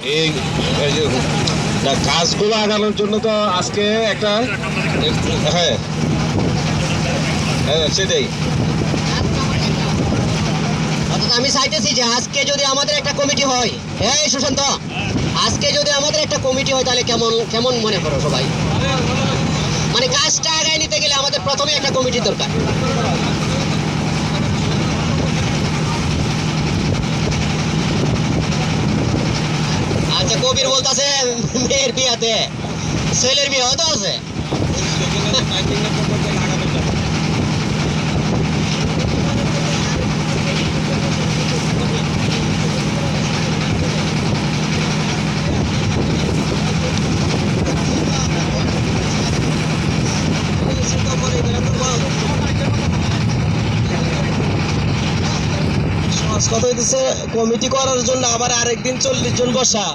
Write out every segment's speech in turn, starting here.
এই এই যে গাছগুলো আগানোর জন্য তো আজকে একটা হ্যাঁ হ্যাঁ সেটাই আমি চাইতেছি যে আজকে যদি আমাদের একটা কমিটি হয়, এই সুশান্ত, আজকে যদি আমাদের একটা কমিটি হয় তাহলে কেমন কেমন মনে করো সবাই? মানে কাজটা আগায় নিতে গেলে আমাদের প্রথমে একটা কমিটির দরকার। আচ্ছা, কবির বলতেছে মেয়ের বিয়াতে ছেলের বিয়ে হয়তো আছে। কথা হইতেছে কমিটি করার জন্য আবার আরেকদিন 40 জন বসা,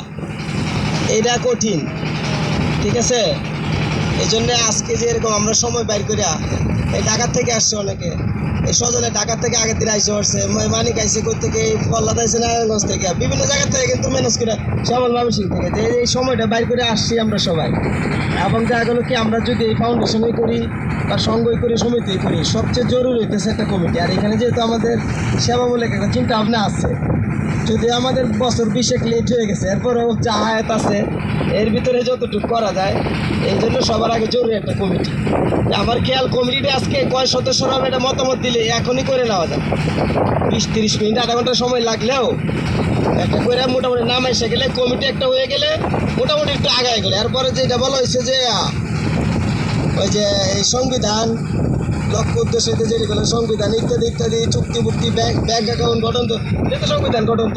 এটা কঠিন। ঠিক আছে, এই জন্য আজকে যে এরকম আমরা সময় বাইর করিয়া, এই ঢাকার থেকে আসছে অনেকে, এই সজলে ঢাকার থেকে আগের দিন আইসে পড়ছে, মানিক আইসে কই থেকে, কল্লাদ আইসে নারায়ণগঞ্জ থেকে, বিভিন্ন জায়গা থেকে কিন্তু ম্যানেজ করে শ্যামল ময়মনসিংহ থেকে, যে এই সময়টা বাইর করে আসছি আমরা সবাই। এবং দেখা গেলো কি আমরা যদি এই ফাউন্ডেশনে করি বা সঙ্গই করি, সমিতি করি, সবচেয়ে জরুরি হইতেছে একটা কমিটি। আর এখানে যেহেতু আমাদের সেবামূলক একটা চিন্তা ভাবনা আছে, যদি আমাদের বছর 20 লেট হয়ে গেছে, এরপরেও যা আয়াত আছে এর ভিতরে যতটুকু করা যায়, এই জন্য সবার আগে জরুরি একটা কমিটি। আমার খেয়াল কমিটিটা আজকে কয় সদস্যরা হবে এটা মতামত দিলে এখনই করে নেওয়া যায়। 20-30 মিনিট, আধা ঘন্টা সময় লাগলেও একটা করে মোটামুটি নাম এসে গেলে, কমিটি একটা হয়ে গেলে মোটামুটি একটু আগায় গেলে, এরপরে যেটা বলা হয়েছে যে ওই যে এই সংবিধান লক্ষ্য উদ্দেশ্যে যেগুলো সংবিধান ইত্যাদি ইত্যাদি, চুক্তি মুক্তি, ব্যাংক অ্যাকাউন্ট গঠন, তো এটা তো সংবিধান গঠন।